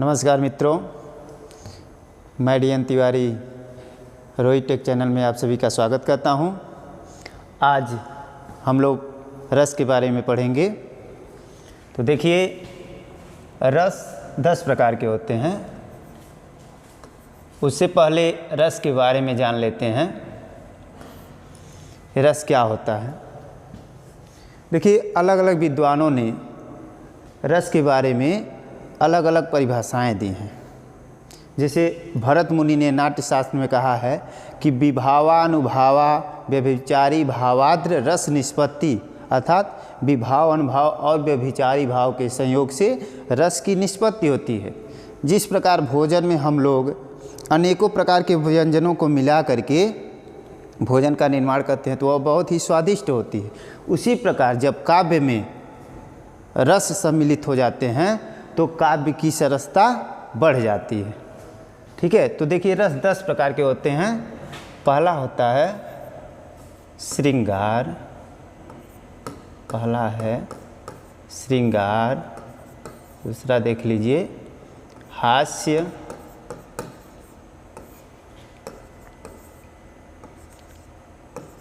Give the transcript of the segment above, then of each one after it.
नमस्कार मित्रों, मैं D N Tiwari Rohit tech channel में आप सभी का स्वागत करता हूं। आज हम लोग रस के बारे में पढ़ेंगे। तो देखिए, रस 10 प्रकार के होते हैं। उससे पहले रस के बारे में जान लेते हैं, रस क्या होता है। देखिए, अलग अलग विद्वानों ने रस के बारे में अलग अलग परिभाषाएं दी हैं। जैसे भरत मुनि ने नाट्यशास्त्र में कहा है कि विभावानुभावा व्यभिचारी भावाद्र रस निष्पत्ति, अर्थात विभाव अनुभाव और व्यभिचारी भाव के संयोग से रस की निष्पत्ति होती है। जिस प्रकार भोजन में हम लोग अनेकों प्रकार के व्यंजनों को मिला करके भोजन का निर्माण करते हैं तो वह बहुत ही स्वादिष्ट होती है, उसी प्रकार जब काव्य में रस सम्मिलित हो जाते हैं तो काव्य की सरसता बढ़ जाती है। ठीक है, तो देखिए, रस 10 प्रकार के होते हैं। पहला होता है श्रृंगार, पहला है श्रृंगार। दूसरा देख लीजिए हास्य,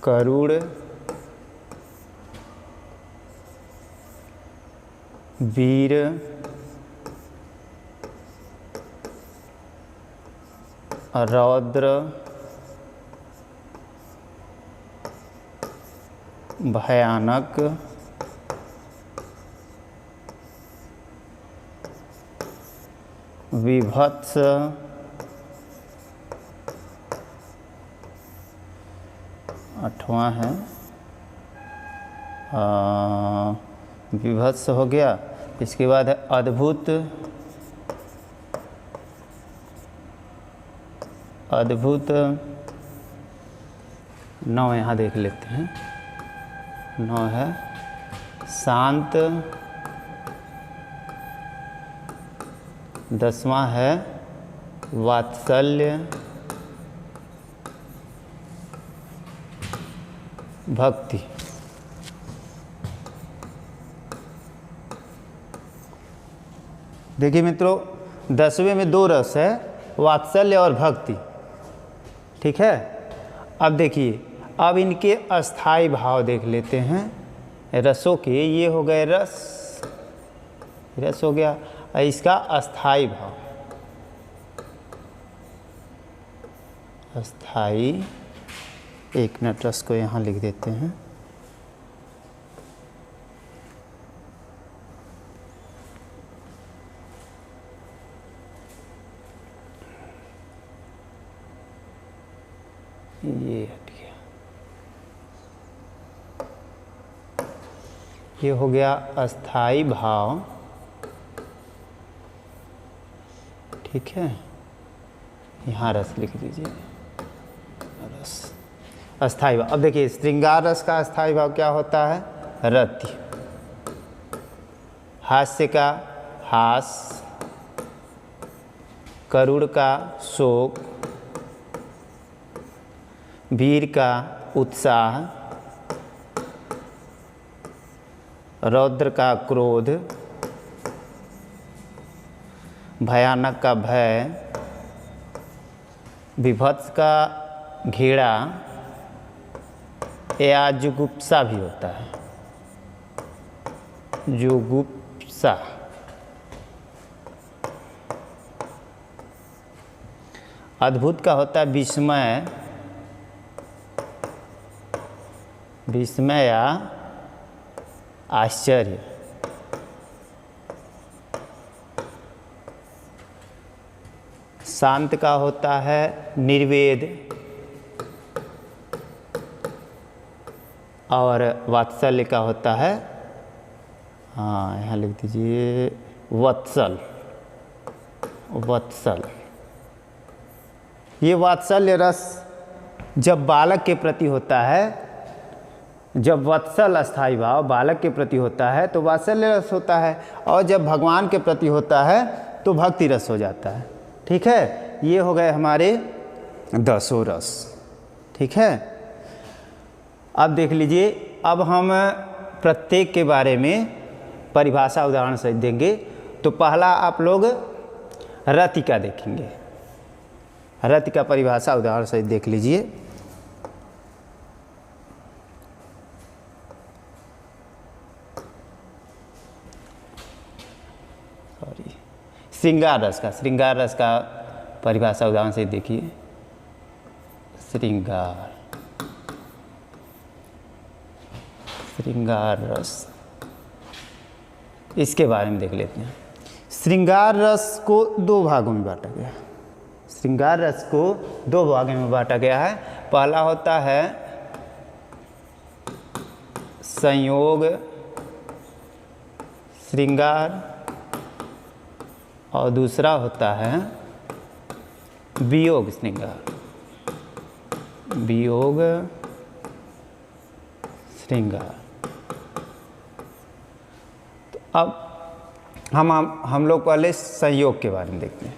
करुण, वीर, रौद्र, भयानक, विभत्स, आठवां है विभत्स हो गया। इसके बाद है अद्भुत, अद्भुत 9 यहाँ देख लेते हैं। 9 है शांत, 10वां है वात्सल्य, भक्ति। देखिए मित्रों, 10वें में 2 रस है, वात्सल्य और भक्ति। ठीक है, अब देखिए, अब इनके अस्थाई भाव देख लेते हैं रसों के। ये हो गए रस, रस हो गया। इसका अस्थाई भाव, अस्थाई, एक मिनट रस को यहाँ लिख देते हैं। ये हट गया, ये हो गया अस्थाई भाव। ठीक है, यहाँ रस लिख दीजिए, रस अस्थाई भाव। अब देखिए, श्रृंगार रस का अस्थाई भाव क्या होता है? रति। हास्य का हास, करुण का शोक, वीर का उत्साह, रौद्र का क्रोध, भयानक का भय, विभत्स का घृणा या जुगुप्सा भी होता है, जुगुप्सा। अद्भुत का होता है विस्मय, विस्मय या आश्चर्य। शांत का होता है निर्वेद, और वात्सल्य का होता है, हाँ यहाँ लिख दीजिए, वत्सल, वत्सल। ये वात्सल्य रस जब बालक के प्रति होता है, जब वत्सल अस्थाई भाव बालक के प्रति होता है तो वात्सल्य रस होता है, और जब भगवान के प्रति होता है तो भक्ति रस हो जाता है। ठीक है, ये हो गए हमारे 10 रस। ठीक है, अब देख लीजिए, अब हम प्रत्येक के बारे में परिभाषा उदाहरण सहित देंगे। तो पहला आप लोग रति का देखेंगे। रति का परिभाषा उदाहरण से देख लीजिए। श्रृंगार रस का परिभाषा उदाहरण से देखिए। श्रृंगार रस, इसके बारे में देख लेते हैं। श्रृंगार रस को दो भागों में बांटा गया है। श्रृंगार रस को दो भागों में बांटा गया है। पहला होता है संयोग श्रृंगार और दूसरा होता है वियोग श्रृंगार। वियोग श्रृंगार। तो अब हम लोग पहले संयोग के बारे में देखते हैं।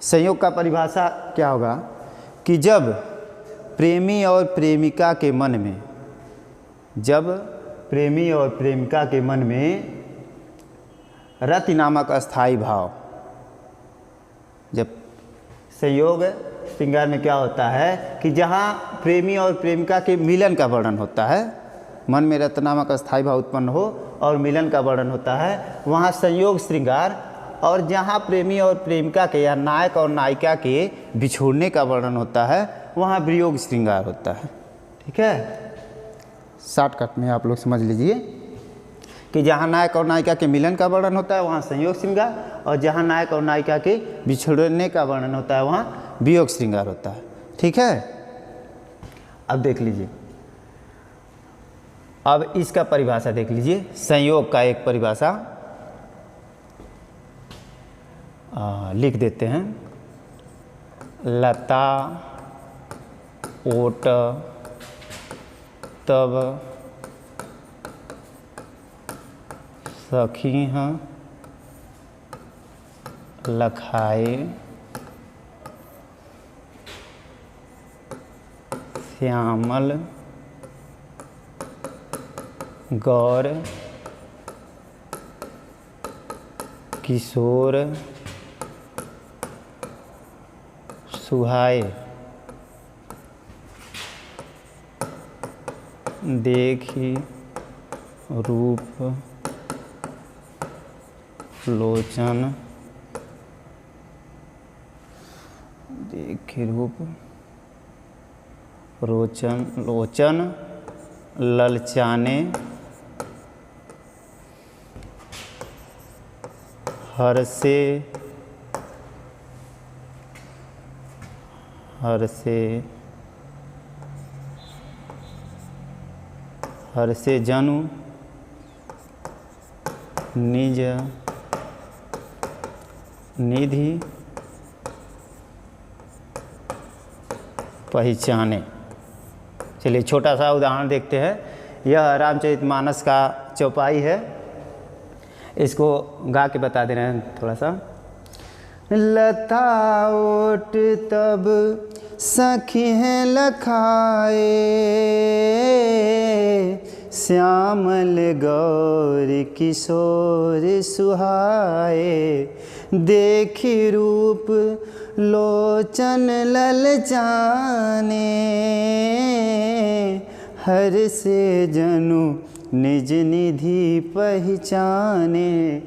संयोग का परिभाषा क्या होगा कि जब प्रेमी और प्रेमिका के मन में, जब प्रेमी और प्रेमिका के मन में रति नामक अस्थाई भाव, जब संयोग श्रृंगार में क्या होता है कि जहाँ प्रेमी और प्रेमिका के मिलन का वर्णन होता है, मन में रति नामक अस्थाई भाव उत्पन्न हो और मिलन का वर्णन होता है, वहाँ संयोग श्रृंगार। और जहाँ प्रेमी और प्रेमिका के या नायक और नायिका के बिछोड़ने का वर्णन होता है, वहाँ वियोग श्रृंगार होता है। ठीक है, शॉर्टकट में आप लोग समझ लीजिए कि जहाँ नायक और नायिका के मिलन का वर्णन होता है वहाँ संयोग श्रृंगार, और जहाँ नायक और नायिका के बिछड़ने का वर्णन होता है वहाँ वियोग श्रृंगार होता है। ठीक है, अब देख लीजिए, अब इसका परिभाषा देख लीजिए। संयोग का एक परिभाषा लिख देते हैं। लता ओट तब सखी हैं लखाए श्यामल गौर किशोर सुहाए देखी रूप लोचन, देखी रूप लोचन ललचाने हर से जनु निज निधि पहचाने। चलिए छोटा सा उदाहरण देखते हैं। यह रामचरितमानस का चौपाई है, इसको गा के बता दे रहे हैं थोड़ा सा। लता ओट तब सखी हैं लखाए श्यामल गौर किशोर सुहाए देखी रूप लोचन ललचाने हर से जनु निज निधि पहचाने।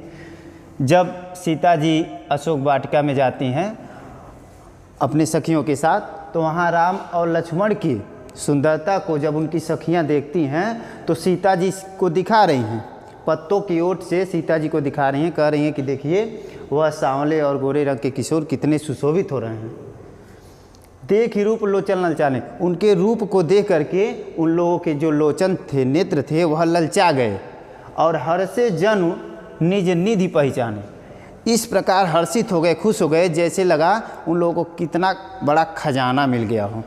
जब सीता जी अशोक वाटिका में जाती हैं अपने सखियों के साथ, तो वहाँ राम और लक्ष्मण की सुंदरता को जब उनकी सखियाँ देखती हैं तो सीता जी को दिखा रही हैं, पत्तों की ओट से सीता जी को दिखा रही हैं, कह रही हैं कि देखिए वह सांवले और गोरे रंग के किशोर कितने सुशोभित हो रहे हैं। देख ही रूप लोचन ललचाने, उनके रूप को देख करके उन लोगों के जो लोचन थे, नेत्र थे, वह ललचा गए। और हर से जनु निज निधि पहचाने, इस प्रकार हर्षित हो गए, खुश हो गए, जैसे लगा उन लोगों को कितना बड़ा खजाना मिल गया हो।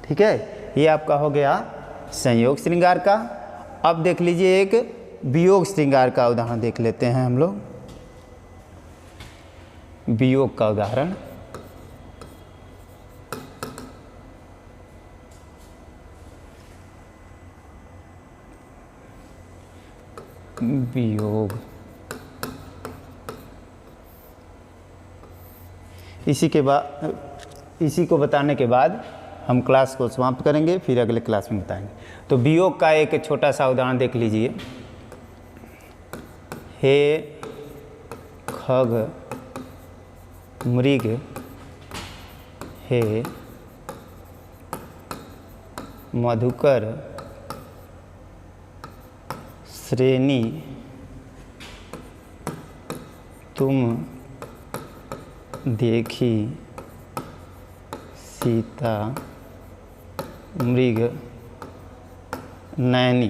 ठीक है, ये आपका हो गया संयोग श्रृंगार का। अब देख लीजिए एक वियोग श्रृंगार का उदाहरण देख लेते हैं हम लोग। वियोग का उदाहरण, वियोग इसी को बताने के बाद हम क्लास को समाप्त करेंगे, फिर अगले क्लास में बताएंगे। तो वियोग का एक छोटा सा उदाहरण देख लीजिए। हे खग मृग हे मधुकर श्रेणी तुम देखी सीता मृग नैनी।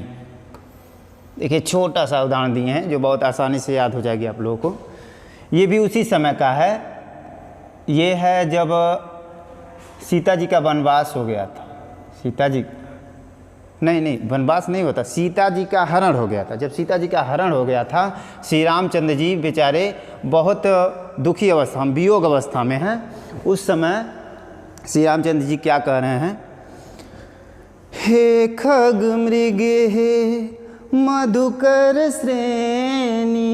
देखिए छोटा सा उदाहरण दिए हैं जो बहुत आसानी से याद हो जाएगी आप लोगों को। ये भी उसी समय का है। ये है जब सीता जी का वनवास हो गया था। सीता जी नहीं वनवास नहीं होता, सीता जी का हरण हो गया था। जब सीता जी का हरण हो गया था, श्री रामचंद्र जी बेचारे बहुत दुखी अवस्था, हम वियोग अवस्था में हैं। उस समय श्री रामचंद्र जी क्या कह रहे हैं? हे खग मृग हे मधुकर श्रेणी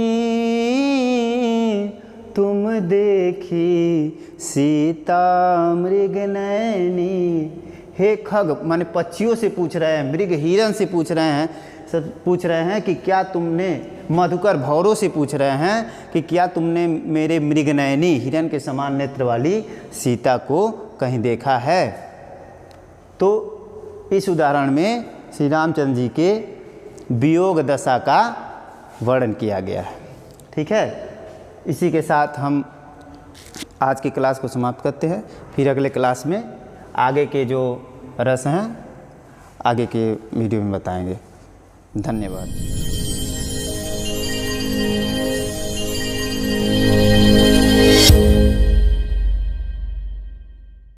तुम देखी सीता मृग नैनी। हे खग माने पक्षियों से पूछ रहे हैं, मृग हिरण से पूछ रहे हैं, सब पूछ रहे हैं कि क्या तुमने, मधुकर भौरों से पूछ रहे हैं कि क्या तुमने मेरे मृगनयनी हिरण के समान नेत्र वाली सीता को कहीं देखा है। तो इस उदाहरण में श्री रामचंद्र जी के वियोग दशा का वर्णन किया गया है। ठीक है, इसी के साथ हम आज की क्लास को समाप्त करते हैं। फिर अगले क्लास में आगे के जो रस हैं आगे के वीडियो में बताएंगे। धन्यवाद।